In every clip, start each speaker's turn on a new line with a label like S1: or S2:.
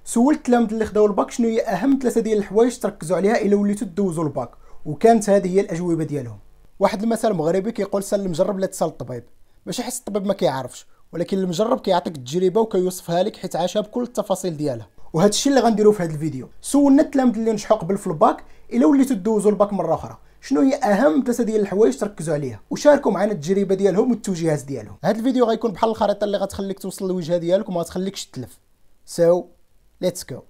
S1: سولت التلاميذ اللي خداو الباك شنو هي اهم ثلاثه ديال الحوايج تركزوا عليها الا وليتوا دوزوا الباك، وكانت هذه هي الاجوبه ديالهم. واحد المثل مغربي كيقول سال المجرب لا تسال الطبيب، ماشي حيت الطبيب ما كيعرفش، ولكن المجرب كيعطيك التجربه وكيوصفها لك حيت عاشها بكل التفاصيل ديالها. وهذا الشيء اللي غنديروا في هذا الفيديو. سولنا التلاميذ اللي نجحوا قبل في الباك الا وليتوا دوزوا الباك مره اخرى شنو هي اهم ثلاثه ديال الحوايج تركزوا عليها، وشاركوا معنا التجربه ديالهم والتوجيهات ديالهم. هذا الفيديو غيكون بحال الخريطه اللي غتخليك توصل للوجهه ديالك وما غتخليكش تلف. سو ليتس جو.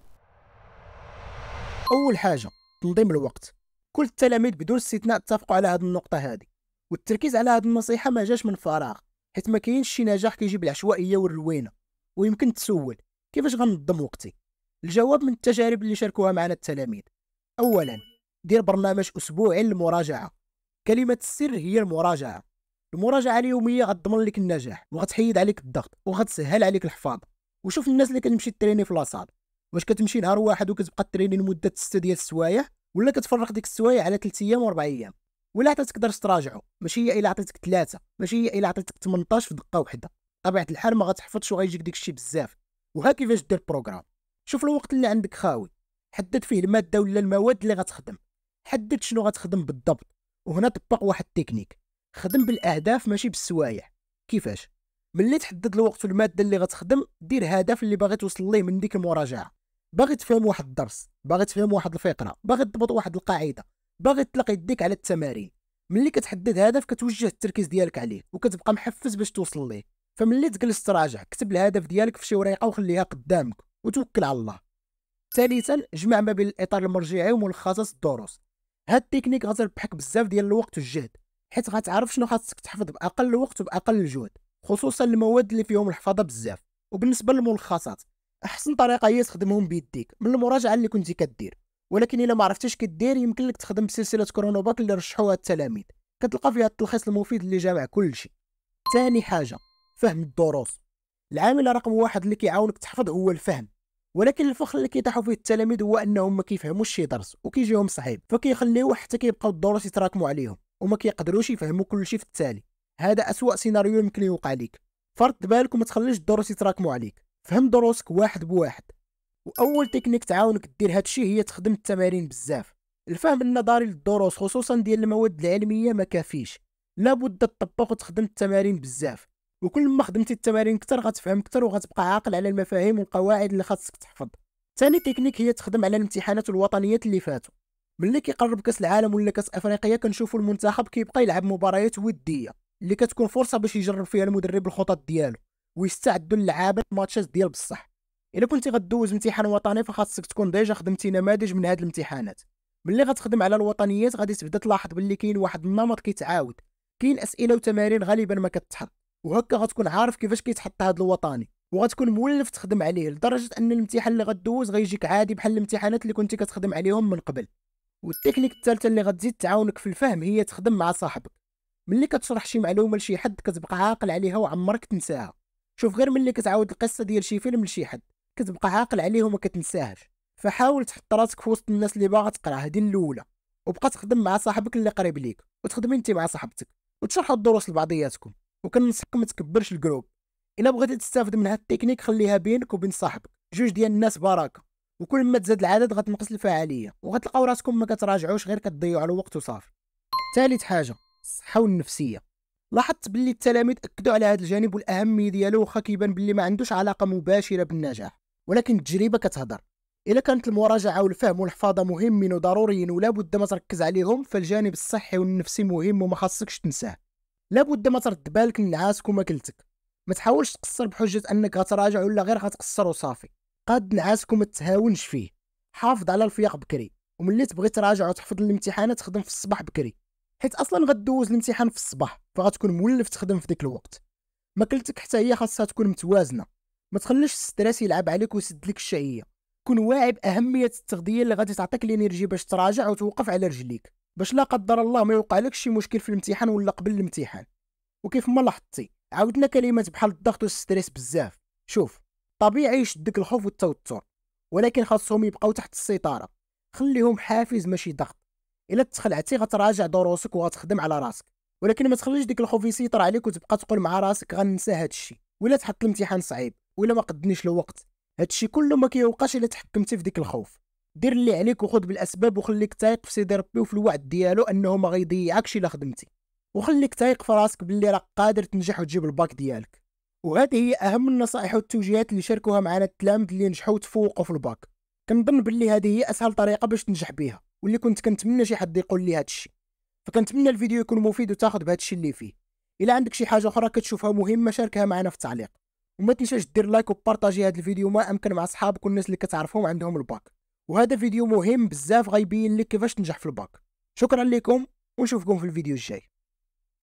S1: اول حاجه تنظيم الوقت. كل التلاميذ بدون استثناء اتفقوا على هذه النقطه هذه، والتركيز على هذه النصيحه ما جاش من فراغ، حيت ما كاينش شي نجاح كيجي بالعشوائيه والروينه. ويمكن تسول كيفاش غنظم وقتي؟ الجواب من التجارب اللي شاركوها معنا التلاميذ. اولا دير برنامج اسبوعي للمراجعه. كلمه السر هي المراجعه. المراجعه اليوميه غتضمن لك النجاح وغتحيد عليك الضغط وغتسهل عليك الحفاظ. وشوف الناس اللي كتمشي تريني في لاصال، واش كتمشي نهار واحد وكتبقى تريني لمده 6 ديال السوايع، ولا كتفرق ديك السوايع على 3 ايام و4 ايام؟ ولا حتى تقدر تراجعوا، ماشي هي الا عطيتك 3، ماشي هي الا عطيتك 18 في دقه واحده. طبيعه الحال ما غتحفظش وغيجيك داك الشيء بزاف. وها كيفاش دير بروغرام. شوف الوقت اللي عندك خاوي، حدد فيه الماده ولا المواد اللي غتخدم، حدد شنو غتخدم بالضبط. وهنا طبق واحد التكنيك، خدم بالاهداف ماشي بالسوايع. كيفاش؟ ملي تحدد الوقت والماده اللي غتخدم، دير هدف اللي باغي توصل ليه من ديك المراجعه. باغي تفهم واحد الدرس، باغي تفهم واحد الفقره، باغي تضبط واحد القاعده، باغي تطلق يديك على التمارين. ملي كتحدد هدف كتوجه التركيز ديالك عليه وكتبقى محفز باش توصل ليه. فملي تجلس تراجع كتب الهدف ديالك في شي ورقه وخليها قدامك وتوكل على الله. ثالثا جمع ما بين الاطار المرجعي وملخصات الدروس. هاد التكنيك غتربحك بزاف ديال الوقت والجهد، حيت غتعرف شنو خاصك تحفظ باقل وقت وباقل جهد، خصوصا المواد اللي فيهم الحفاظه بزاف. وبالنسبه للملخصات، احسن طريقه هي تخدمهم بيديك من المراجعه اللي كنتي كدير. ولكن الا ما عرفتيش كدير، يمكن لك تخدم بسلسله كرونوباك اللي رشحوها التلاميذ، كتلقى فيها التلخيص المفيد اللي جامع كل شيء. ثاني حاجه فهم الدروس. العامل رقم واحد اللي كيعاونك تحفظ هو الفهم. ولكن الفخر اللي كيطيحوا فيه التلاميذ هو انهم ما كيفهموش شي درس وكيجيهم صعيب، فكيخليوه حتى كيبقاو الدروس يتراكموا عليهم وما كيقدروش يفهموا كل شيء في التالي. هذا اسوأ سيناريو يمكن يوقع ليك. فرد بالك وما تخليش الدروس يتراكموا عليك، فهم دروسك واحد بواحد. واول تكنيك تعاونك دير هادشي هي تخدم التمارين بزاف. الفهم النظري للدروس خصوصا ديال المواد العلميه ما كافيش، لابد تطبق وتخدم التمارين بزاف. وكل ما خدمتي التمارين كتر غتفهم كتر وغتبقى عاقل على المفاهيم والقواعد اللي خاصك تحفظ. ثاني تكنيك هي تخدم على الامتحانات والوطنيات اللي فاتوا. ملي كيقرب كاس العالم ولا كاس افريقيا كنشوفوا المنتخب كيبقى يلعب مباريات وديه اللي كتكون فرصه باش يجرب فيها المدرب الخطط ديالو ويستعدوا للعابه ماتشات ديال بصح. الا كنتي غدوز امتحان وطني فخاصك تكون ديجا خدمتي نماذج من هاد الامتحانات. ملي غتخدم على الوطنيات غادي تبدا تلاحظ باللي كاين واحد النمط كيتعاود، كاين اسئله وتمارين غالبا ما كتحط، وهكا غتكون عارف كيفاش كيتحط هذا الوطني وغتكون مولف تخدم عليه لدرجه ان الامتحان اللي غدوز غيجيك عادي بحال الامتحانات اللي كنتي كتخدم عليهم من قبل. والتكنيك الثالثه اللي غتزيد تعاونك في الفهم هي تخدم مع صاحبك. ملي كتشرح شي معلومه لشي حد كتبقى عاقل عليها وعمرك تنساها. شوف غير ملي كتعاود القصه ديال شي فيلم لشي حد كتبقى عاقل عليه وما كتنساهاش. فحاول تحط راسك في وسط الناس اللي باغا تقرا هذه الاولى، وبقى تخدم مع صاحبك اللي قريب ليك وتخدمي انت مع صاحبتك وتشرحوا الدروس لبعضياتكم. وكننصحك ما تكبرش الجروب. الا بغيتي تستافد من هاد التكنيك خليها بينك وبين صاحبك، جوج ديال الناس بركه. وكل ما تزاد العدد غتنقص الفاعليه وغتلقاو راسكم ما كتراجعوش غير كتضيعوا على الوقت وصافي. ثالث حاجه الصحه والنفسيه. لاحظت باللي التلاميذ اكدوا على هذا الجانب والاهميه ديالو، واخا كيبان باللي ما عندوش علاقه مباشره بالنجاح، ولكن التجربه كتهضر. الا كانت المراجعه والفهم والحفاظه مهمين وضروريين ولا بد ما تركز عليهم، فالجانب الصحي والنفسي مهم وما خاصكش تنساه. لابد ما ترد بالك لنعاسك وماكلتك. ما تحاولش تقصر بحجه انك غتراجع ولا غير غتقصر وصافي. قاد نعاسك وما تهاونش فيه. حافظ على الفياق بكري، وملي تبغي تراجع وتحفظ الامتحانات خدم في الصباح بكري، حيت اصلا غدوز الامتحان في الصباح فغتكون مولف تخدم في ديك الوقت. ماكلتك حتى هي خاصها تكون متوازنه. ما تخليش الستريس يلعب عليك ويسد لك الشهيه. كون واعي باهميه التغذيه اللي غادي تعطيك الانرجي باش تراجع وتوقف على رجليك، باش لا قدر الله ما يوقع لك شي مشكل في الامتحان ولا قبل الامتحان. وكيف ما لاحظتي عاودنا كلمات بحال الضغط والستريس بزاف. شوف، طبيعي يشدك الخوف والتوتر، ولكن خاصهم يبقاو تحت السيطره. خليهم حافز ماشي ضغط. الا تخلعتي غتراجع دروسك وغتخدم على راسك، ولكن ما تخليش ديك الخوف يسيطر عليك وتبقى تقول مع راسك غننسى هذا الشيء، ولا تحط الامتحان صعيب، ولا ما قدنيش الوقت. هادشي كله ما كيوقعش الا تحكمتي في ديك الخوف. دير اللي عليك وخذ بالاسباب، وخليك تايق في سيدي ربي وفي الوعد ديالو انه ما غيضيعكش الا خدمتي، وخليك تايق في راسك باللي راك قادر تنجح وتجيب الباك ديالك. وهذه هي اهم النصائح والتوجيهات اللي شاركوها معنا التلاميذ اللي نجحوا وتفوقوا في الباك. كنظن باللي هذه هي اسهل طريقه باش تنجح بها، واللي كنت كنتمنى شي حد يقول لي هادشي. فكنتمنى الفيديو يكون مفيد وتاخذ بهادشي اللي فيه. الا عندك شي حاجه اخرى كتشوفها مهمه شاركها معنا في التعليق، وما تنساش دير لايك وبارطاجي هذا الفيديو ما امكن مع اصحابك والناس اللي كتعرفهم عندهم الباك. وهذا فيديو مهم بزاف غيبين لك كيفاش تنجح في الباك. شكرا لكم ونشوفكم في الفيديو الجاي.